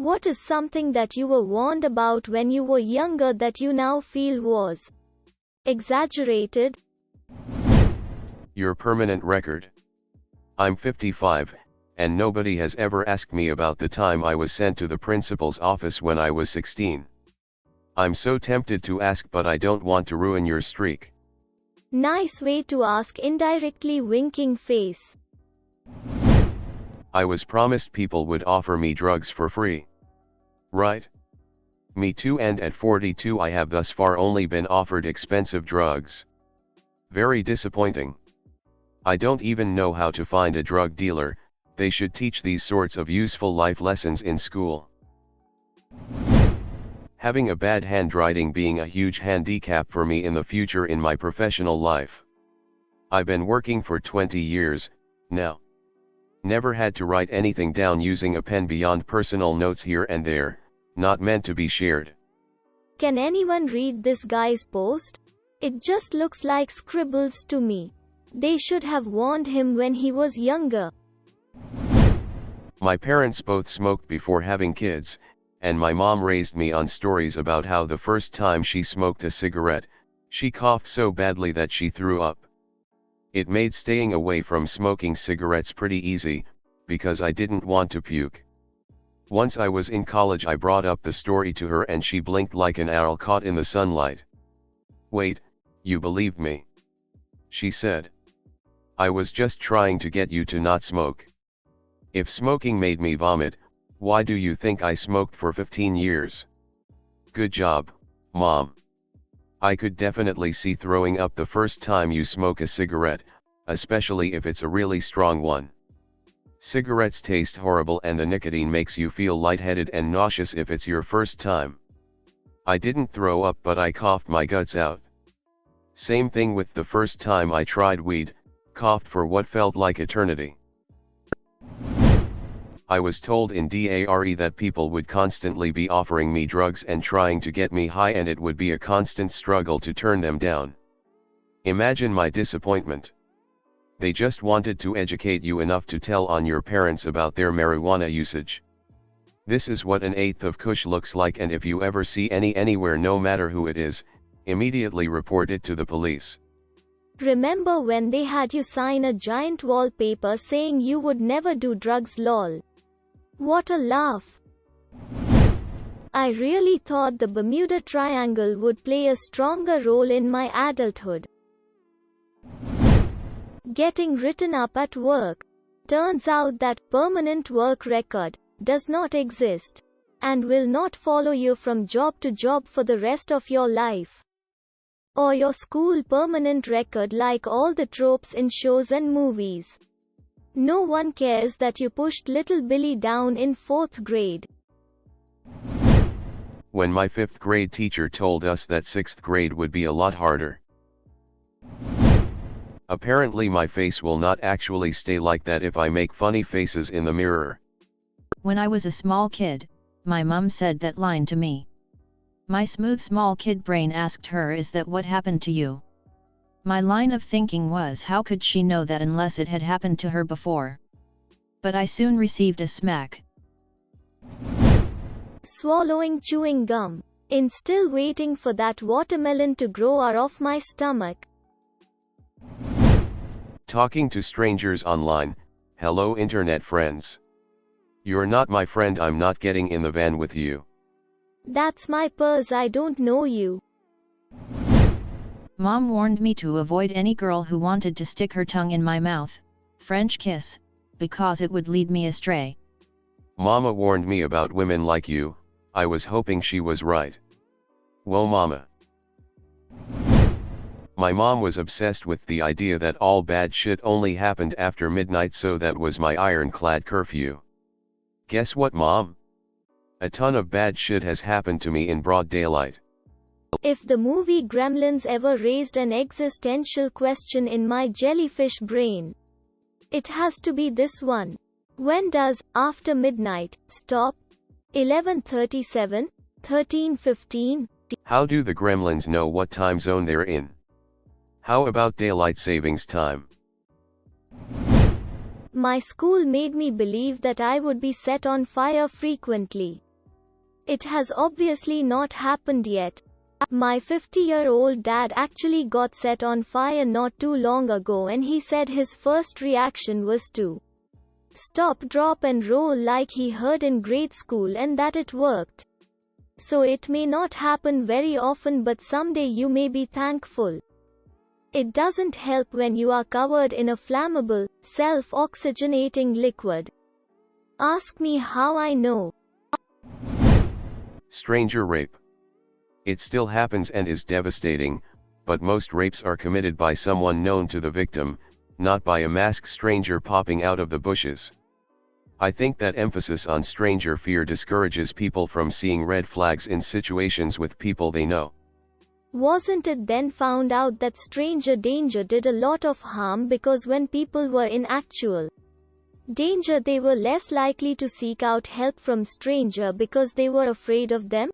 What is something that you were warned about when you were younger that you now feel was exaggerated? Your permanent record. I'm 55, and nobody has ever asked me about the time I was sent to the principal's office when I was 16. I'm so tempted to ask, but I don't want to ruin your streak. Nice way to ask, indirectly winking face. I was promised people would offer me drugs for free. Right? Me too, and at 42 I have thus far only been offered expensive drugs. Very disappointing. I don't even know how to find a drug dealer. They should teach these sorts of useful life lessons in school. Having a bad handwriting being a huge handicap for me in the future in my professional life. I've been working for 20 years, now. Never had to write anything down using a pen beyond personal notes here and there, not meant to be shared. Can anyone read this guy's post? It just looks like scribbles to me. They should have warned him when he was younger. My parents both smoked before having kids, and my mom raised me on stories about how the first time she smoked a cigarette, she coughed so badly that she threw up. It made staying away from smoking cigarettes pretty easy, because I didn't want to puke. Once I was in college I brought up the story to her and she blinked like an owl caught in the sunlight. "Wait, you believed me?" she said. "I was just trying to get you to not smoke. If smoking made me vomit, why do you think I smoked for 15 years? Good job, Mom." I could definitely see throwing up the first time you smoke a cigarette, especially if it's a really strong one. Cigarettes taste horrible and the nicotine makes you feel lightheaded and nauseous if it's your first time. I didn't throw up, but I coughed my guts out. Same thing with the first time I tried weed, coughed for what felt like eternity. I was told in DARE that people would constantly be offering me drugs and trying to get me high, and it would be a constant struggle to turn them down. Imagine my disappointment. They just wanted to educate you enough to tell on your parents about their marijuana usage. This is what an eighth of Kush looks like, and if you ever see any anywhere, no matter who it is, immediately report it to the police. Remember when they had you sign a giant wallpaper saying you would never do drugs, lol. What a laugh. I really thought the Bermuda Triangle would play a stronger role in my adulthood. Getting written up at work. Turns out that permanent work record does not exist and will not follow you from job to job for the rest of your life. Or your school permanent record, like all the tropes in shows and movies. No one cares that you pushed little Billy down in 4th grade. When my 5th grade teacher told us that 6th grade would be a lot harder. Apparently my face will not actually stay like that if I make funny faces in the mirror. When I was a small kid, my mum said that line to me. My smooth small kid brain asked her, "Is that what happened to you?" My line of thinking was, how could she know that unless it had happened to her before? But I soon received a smack. Swallowing chewing gum. In still waiting for that watermelon to grow out of my stomach. Talking to strangers online. Hello internet friends. You're not my friend, I'm not getting in the van with you. That's my purse, I don't know you. Mom warned me to avoid any girl who wanted to stick her tongue in my mouth, French kiss, because it would lead me astray. Mama warned me about women like you. I was hoping she was right. Whoa mama. My mom was obsessed with the idea that all bad shit only happened after midnight, so that was my ironclad curfew. Guess what, Mom? A ton of bad shit has happened to me in broad daylight. If the movie Gremlins ever raised an existential question in my jellyfish brain, it has to be this one. When does after midnight stop? 11:37, 13:15. How do the gremlins know what time zone they're in? How about daylight savings time? My school made me believe that I would be set on fire frequently. It has obviously not happened yet. My 50-year-old dad actually got set on fire not too long ago, and he said his first reaction was to stop, drop and roll like he heard in grade school, and that it worked. So it may not happen very often, but someday you may be thankful. It doesn't help when you are covered in a flammable, self-oxygenating liquid. Ask me how I know. Stranger rape. It still happens and is devastating, but most rapes are committed by someone known to the victim, not by a masked stranger popping out of the bushes. I think that emphasis on stranger fear discourages people from seeing red flags in situations with people they know. Wasn't it then found out that stranger danger did a lot of harm, because when people were in actual danger they were less likely to seek out help from stranger because they were afraid of them?